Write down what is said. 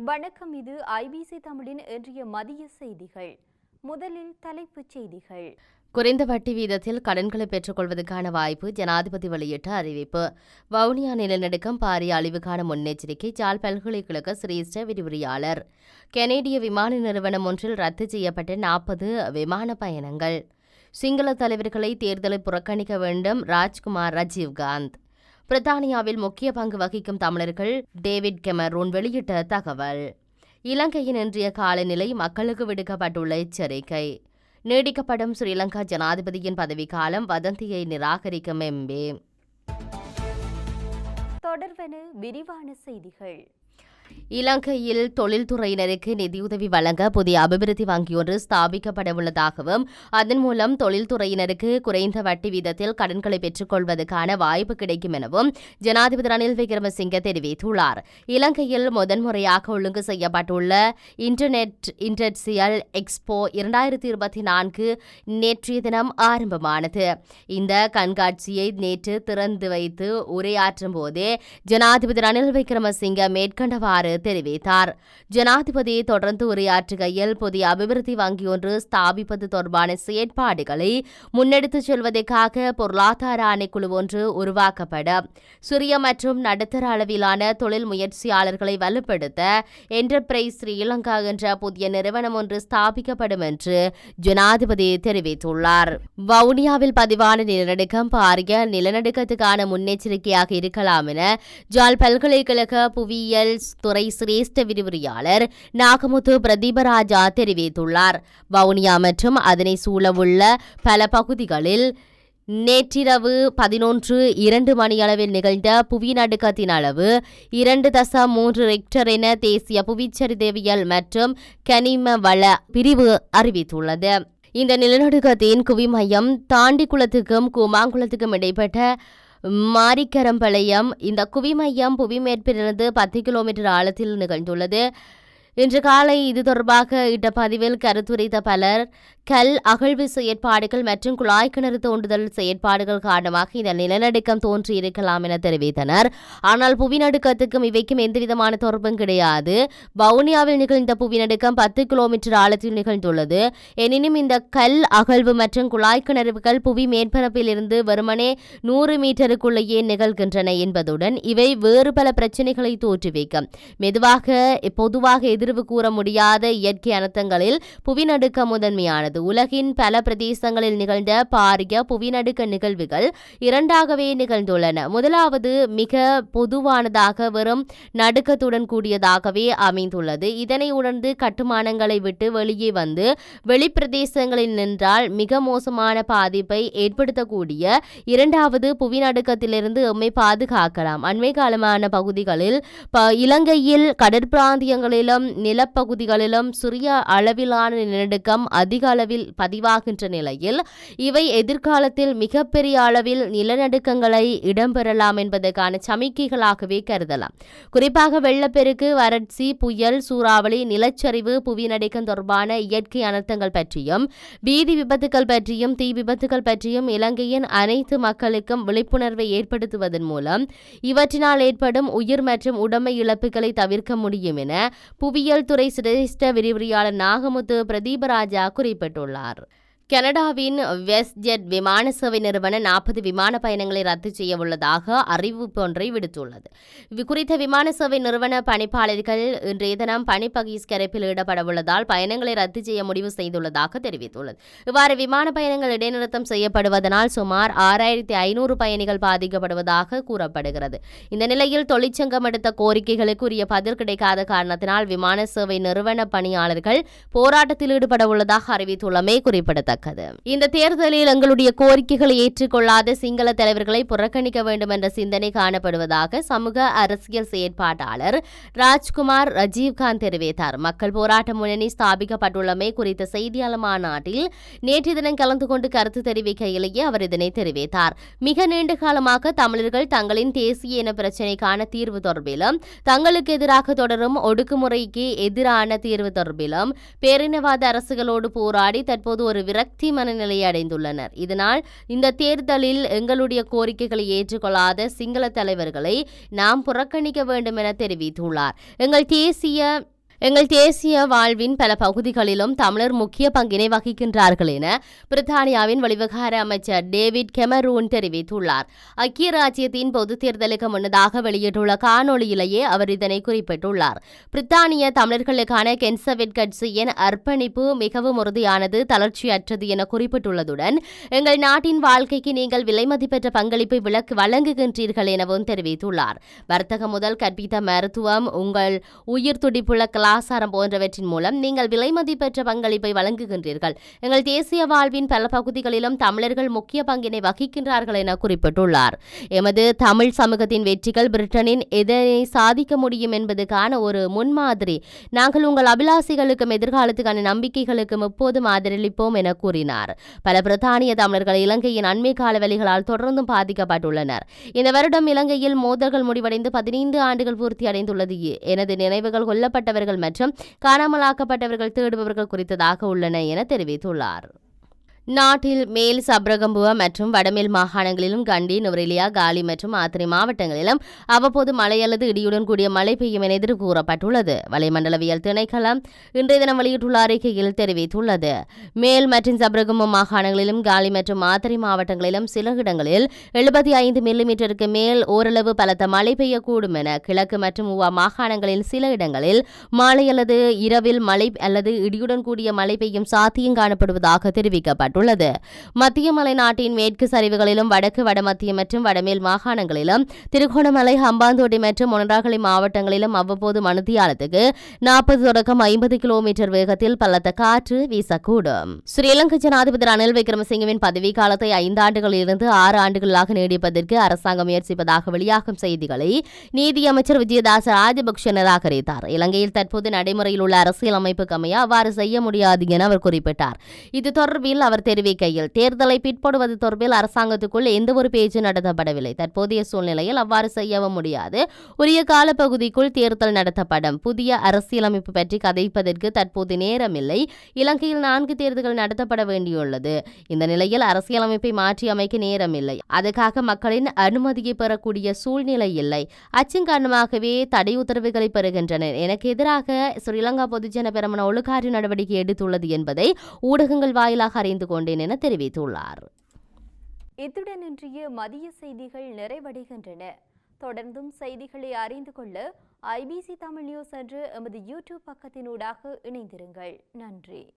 வணக்கம். இது ஐபிசி தமிழின் இன்றைய மதிய செய்திகள். முதலில் தலைப்புச் செய்திகள். குறைந்த வட்டி வீதத்தில் கடன்களை பெற்றுக் கொள்வதற்கான வாய்ப்பு, ஜனாதிபதி வெளியிட்ட அறிவிப்பு. வவுனியா நிலநடுக்கம் பாரிய அழிவுக்கான முன்னெச்சரிக்கை, ஜாழ் பல்கலைக்கழக சிரேஷ்ட விரிவுரையாளர். கனேடிய விமான நிறுவனம் ஒன்றில் ரத்து செய்யப்பட்ட 40 விமான பயணங்கள். சிங்கள தலைவர்களை தேர்தலை புறக்கணிக்க வேண்டும், ராஜ்குமார் ராஜீவ்காந்த். பிரித்தானியாவில் முக்கிய பங்கு வகிக்கும் தமிழர்கள், டேவிட் கெமரூன் வெளியிட்ட தகவல். இலங்கையின் இன்றைய காலநிலை, மக்களுக்கு விடுக்கப்பட்டுள்ள எச்சரிக்கை. நீடிக்கப்படும் ஸ்ரீலங்கா ஜனாதிபதியின் பதவிக்காலம், வதந்தியை நிராகரிக்கும் எம்பி. தொடர்வன விரிவான செய்திகள். இலங்கையில் தொழில்துறையினருக்கு நிதியுதவி வழங்க புதிய அபிவிருத்தி வங்கி ஒன்று ஸ்தாபிக்கப்படவுள்ளதாகவும், அதன் மூலம் தொழில்துறையினருக்கு குறைந்த வட்டி வீதத்தில் கடன்களை பெற்றுக் கொள்வதற்கான வாய்ப்பு கிடைக்கும் எனவும் ஜனாதிபதி ரணில் விக்ரமசிங்கே தெரிவித்துள்ளார். இலங்கையில் முதன்முறையாக ஒழுங்கு செய்யப்பட்டுள்ள இன்டர்நெட் இண்டஸ்ட்ரியல் எக்ஸ்போ 2024 நேற்றைய தினம் ஆரம்பமானது. இந்த கண்காட்சியை நேற்று திறந்து வைத்து உரையாற்றும் போதே ஜனாதிபதி ரணில் விக்ரமசிங்கே மேற்கண்டவாறு தெரிவித்தார். ஜனாதிபதி தொடர்ந்து உரையாற்றுகையில், புதிய அபிவிருத்தி வங்கி ஒன்று ஸ்தாபிப்பது தொடர்பான செயற்பாடுகளை முன்னெடுத்துச் செல்வதற்காக பொருளாதார ஆணைக்குழு ஒன்று உருவாக்கப்படும். சிறிய மற்றும் நடுத்தர அளவிலான தொழில் முயற்சியாளர்களை வலுப்படுத்த என்டர்பிரைஸ் ஸ்ரீலங்கா என்ற புதிய நிறுவனம் ஒன்று ஸ்தாபிக்கப்படும் என்று ஜனாதிபதி தெரிவித்துள்ளார். வவுனியாவில் பதிவான நிலநடுக்கம் பாரிய நிலநடுக்கத்துக்கான முன்னெச்சரிக்கையாக இருக்கலாம் என ஜாழ் பல்கலைக்கழக புவியியல் துறை சிரேஷ்ட விரிவுரையாளர் நாகமுத்து பிரதீபராஜா தெரிவித்துள்ளார். வவுனியா மற்றும் அதனை சூழவுள்ள பல பகுதிகளில் நேற்றிரவு 11:02 மணியளவில் நிகழ்ந்த புவிநடுக்கத்தின் அளவு 2.3 ரெக்டர் என தேசிய புவிச்சரிதவியல் மற்றும் கனிம வள பிரிவு அறிவித்துள்ளது. இந்த நிலநடுக்கத்தின் குவிமையம் தாண்டிக்குளத்துக்கும் கூமாங்குளத்துக்கும் இடைப்பட்ட மாரிக்கரம்பாளையம். இந்த குவிமையம் புவிமேற்பிலிருந்து 10 கிலோமீட்டர் ஆழத்தில் நிகழ்ந்துள்ளது. இன்று காலை இது தொடர்பாக இட்ட பதிவில் கருத்துரைத்த பலர், கல் அகழ்வு செயற்பாடுகள் மற்றும் குழாய் கிணறு தோண்டுதல் செயற்பாடுகள் காரணமாக இந்த நிலநடுக்கம் தோன்றியிருக்கலாம் என தெரிவித்தனர். ஆனால் புவிநடுக்கத்துக்கும் இவைக்கும் எந்தவிதமான தொடர்பும் கிடையாது. வவுனியாவில் நிகழ்ந்த புவிநடுக்கம் 10 கிலோமீட்டர் ஆழத்தில் நிகழ்ந்துள்ளது. எனினும் இந்த கல் அகழ்வு மற்றும் குழாய் கிணறுகள் புவி மேற்பரப்பில் இருந்து வெறுமனே 100 மீட்டருக்குள்ளேயே நிகழ்கின்றன என்பதுடன் இவை வேறு பல பிரச்சனைகளை தோற்றுவிக்கும். பொதுவாக எதிர்வு கூற முடியாத இயற்கை அனர்த்தங்களில் புவிநடுக்கம் முதன்மையானது. உலகின் பல பிரதேசங்களில் நிகழ்ந்த பாரிய புவிநடுக்க நிகழ்வுகள் இரண்டாகவே நிகழ்ந்துள்ளன. முதலாவது மிக பொதுவானதாக வெறும் நடுக்கத்துடன் கூடியதாகவே அமைந்துள்ளது. இதனை உணர்ந்து கட்டுமானங்களை விட்டு வெளியே வந்து வெளிப்பிரதேசங்களில் நின்றால் மிக மோசமான பாதிப்பை ஏற்படுத்தக்கூடிய இரண்டாவது புவிநடுக்கத்திலிருந்து எம்மை பாதுகாக்கலாம். அண்மை காலமான பகுதிகளில் இலங்கையில் கடற்பிராந்தியங்களிலும் நிலப்பகுதிகளிலும் சிறிய அளவிலான நிலநடுக்கம் அதிக அளவில் பதிவாகின்ற நிலையில் இவை எதிர்காலத்தில் மிகப்பெரிய அளவில் நிலநடுக்கங்களை இடம்பெறலாம் என்பதற்கான சமிக்கைகளாகவே கருதலாம். குறிப்பாக வெள்ளப்பெருக்கு, வறட்சி, புயல், சூறாவளி, நிலச்சரிவு, புவிநடுக்கம் தொடர்பான இயற்கை அனர்த்தங்கள் பற்றியும் வீதி விபத்துகள் பற்றியும் தீ விபத்துகள் பற்றியும் இலங்கையின் அனைத்து மக்களுக்கும் விழிப்புணர்வை ஏற்படுத்துவதன் மூலம் இவற்றினால் ஏற்படும் உயிர் மற்றும் உடைமை இழப்புகளை தவிர்க்க முடியும் என புவியியல் துறை சிரேஷ்ட விரிவுரையாளர் நாகமுத்து பிரதீபராஜா குறிப்பிட்டுள்ளார். கனடாவின் வெஸ்ட்ஜெட் விமான சேவை நிறுவனம் 40 விமான பயணங்களை ரத்து செய்ய உள்ளதாக அறிவிப்பு ஒன்றை விடுத்துள்ளது. குறித்த விமான சேவை நிறுவன பணிப்பாளர்கள் இன்றைய தினம் பணி பகிஷ்கரிப்பில் ஈடுபட உள்ளதால் பயணங்களை ரத்து செய்ய முடிவு செய்துள்ளதாக தெரிவித்துள்ளது. இவ்வாறு விமான பயணங்கள் இடைநிறுத்தம் செய்யப்படுவதனால் சுமார் 6500 பயணிகள் பாதிக்கப்படுவதாக கூறப்படுகிறது. இந்த நிலையில் தொழிற்சங்கம் எடுத்த கோரிக்கைகளுக்கு உரிய பதில் கிடைக்காத காரணத்தினால் விமான சேவை நிறுவன பணியாளர்கள் போராட்டத்தில் ஈடுபட உள்ளதாக அறிவித்துள்ளமை குறிப்பிடத்தக்கது. இந்த தேர்தலில் எங்களுடைய கோரிக்கைகளை ஏற்றுக்கொள்ளாத சிங்கள தலைவர்களை புறக்கணிக்க வேண்டும் என்ற சிந்தனை காணப்படுவதாக சமூக அரசியல் செயற்பாட்டாளர் ராஜ்குமார் ராஜீவ்காந்த் தெரிவித்தார். மக்கள் போராட்ட முன்னணி ஸ்தாபிக்கப்பட்டுள்ளமை குறித்த செய்தியாளர் மாநாட்டில் நேற்று தினம் கலந்து கொண்டு கருத்து தெரிவிக்கையிலேயே அவர் இதனை தெரிவித்தார். மிக நீண்ட காலமாக தமிழர்கள் தங்களின் தேசிய இன பிரச்சினைக்கான தீர்வு தொடர்பிலும் தங்களுக்கு எதிராக தொடரும் ஒடுக்குமுறைக்கு எதிரான தீர்வு தொடர்பிலும் பேரினவாத அரசுகளோடு போராடி தற்போது ஒரு விரக்தி மனநிலையை அடைந்துள்ளனர். இதனால் இந்த தேர்தலில் எங்களுடைய கோரிக்கைகளை ஏற்றுக்கொள்ளாத சிங்கள தலைவர்களை நாம் புறக்கணிக்க வேண்டும் என தெரிவித்துள்ளார். எங்கள் தேசிய எங்கள் தேசிய வாழ்வின் பல பகுதிகளிலும் தமிழர் முக்கிய பங்கினை வகிக்கின்றார்கள் என பிரித்தானியாவின் வெளிவிவகார அமைச்சர் டேவிட் கெமரூன் தெரிவித்துள்ளார். ஐக்கிய ராஜ்யத்தின் பொதுத் தேர்தலுக்கு முன்னதாக வெளியிட்டுள்ள காணொளியிலேயே அவர் இதனை குறிப்பிட்டுள்ளார். பிரித்தானிய தமிழர்களுக்கான கென்சர்வேட் கட்சியின் அர்ப்பணிப்பு மிகவும் உறுதியானது, தளர்ச்சியற்றது என குறிப்பிட்டுள்ளதுடன் எங்கள் நாட்டின் வாழ்க்கைக்கு நீங்கள் விலைமதிப்பெற்ற பங்களிப்பை வழங்குகின்றீர்கள் எனவும் தெரிவித்துள்ளார். வர்த்தகம் முதல் கற்பித்த மருத்துவம், உங்கள் உயிர் துடிப்புள்ள கலாச்சாரம் போன்றவற்றின் மூலம் நீங்கள் விலைமதிப்பெற்ற பங்களிப்பை வழங்குகின்றீர்கள். எங்கள் தேசிய வாழ்வின் பல பகுதிகளிலும் தமிழர்கள் முக்கிய பங்கினை வகிக்கின்றார்கள் என குறிப்பிட்டுள்ளார். எமது தமிழ் சமூகத்தின் வெற்றிகள் பிரிட்டனின் எதனை சாதிக்க முடியும் என்பதற்கான ஒரு முன்மாதிரி. நாங்கள் உங்கள் அபிலாசிகளுக்கும் எதிர்காலத்துக்கான நம்பிக்கைகளுக்கும் எப்போதும் ஆதரவளிப்போம் என கூறினார். பல பிரித்தானிய தமிழர்கள் இலங்கையின் அண்மை கால வழிகளால் தொடர்ந்தும் பாதிக்கப்பட்டுள்ளனர். இந்த வருடம் இலங்கையில் மோதல்கள் முடிவடைந்து 15 ஆண்டுகள் பூர்த்தியடைந்துள்ளது. எனது நினைவுகள் கொல்லப்பட்டவர்கள் மற்றும் காணாமலாக்கப்பட்டவர்கள் தேடுபவர்கள் குறித்ததாக உள்ளன என தெரிவித்துள்ளார். நாட்டில் மேல் சப்ரகம்புவ மற்றும் வடமேல் மாகாணங்களிலும் கண்டி, நுவரெலியா, காலி மற்றும் ஆத்திரை மாவட்டங்களிலும் அவ்வப்போது மழை அல்லது இடியுடன் கூடிய மழை பெய்யும் என எதிர்ப்பு கூறப்பட்டுள்ளது. வளிமண்டலவியல் திணைக்களம் இன்றைய தினம் வெளியிட்டுள்ள அறிக்கையில் தெரிவித்துள்ளது. மேல் மற்றும் சப்ரகம்புவ மாகாணங்களிலும் காலி மற்றும் ஆத்திரை மாவட்டங்களிலும் சில இடங்களில் 75 மில்லிமீட்டருக்கு மேல் ஓரளவு பலத்த மழை பெய்யக்கூடும் என, கிழக்கு மற்றும் ஊவா மாகாணங்களில் சில இடங்களில் மாலை அல்லது இரவில் மழை அல்லது இடியுடன் கூடிய மழை பெய்யும் சாத்தியம் காணப்படுவதாக தெரிவிக்கப்பட்டது. மத்திய மலை நாட்டின் மேற்கு சரிவுகளிலும் வடக்கு, வடமத்திய மற்றும் வடமேல் மாகாணங்களிலும், திருகோணமலை, ஹம்பாந்தோட்டை மற்றும் மொனராகலை மாவட்டங்களிலும் அவ்வப்போது மணித்தியாலத்துக்கு 40 தொடக்கம் 50 கிலோமீட்டர் வேகத்தில் பலத்த காற்று வீசக்கூடும். ஸ்ரீலங்கா ஜனாதிபதி ரணில் விக்ரமசிங்கவின் பதவி காலத்தை 5 ஆண்டுகளிலிருந்து 6 ஆண்டுகளாக நீடிப்பதற்கு அரசாங்கம் முயற்சிப்பதாக வெளியாகும் செய்திகளை நீதியமைச்சர் விஜயதாச ராஜபக்ஷ நிராகரித்தார். இலங்கையில் தற்போது நடைமுறையில் உள்ள அரசியல் அமைப்புக்கு அமைய அவ்வாறு செய்ய முடியாது என அவர் குறிப்பிட்டார். இது தொடர்பில் அவர் தெரிவிக்கையில், தேர்தலை பிற்படுவது தொடர்பில் அரசாங்கத்துக்குள் எந்த ஒரு பேச்சு நடத்தப்படவில்லை. தற்போதைய சூழ்நிலையில் அவ்வாறு செய்யவும் முடியாது. உரிய காலப்பகுதிக்குள் தேர்தல் நடத்தப்படும். புதிய அரசியலமைப்பு பற்றி கதைப்பதற்கு தற்போது நேரமில்லை. இலங்கையில் 4 தேர்தல்கள் நடத்தப்பட வேண்டியுள்ளது. இந்த நிலையில் அரசியலமைப்பை மாற்றி அமைக்க நேரமில்லை. அதுக்காக மக்களின் அனுமதியை பெறக்கூடிய சூழ்நிலை இல்லை. அச்சின் காரணமாகவே தடை உத்தரவுகளை பெறுகின்றனர். எனக்கு எதிராக ஸ்ரீலங்கா பொதுஜன பெரமுன ஒழுக்காற்று நடவடிக்கை எடுத்துள்ளது என்பதை ஊடகங்கள் வாயிலாக அறிந்து கொண்டேன் என தெரிவித்துள்ளார். இத்துடன் இன்றைய மதிய செய்திகள் நிறைவடைகின்றன. தொடர்ந்தும் செய்திகளை அறிந்து கொள்ள IBC தமிழ் நியூஸ் என்ற எமது யூடியூப் பக்கத்தினூடாக இணைந்திருங்கள். நன்றி.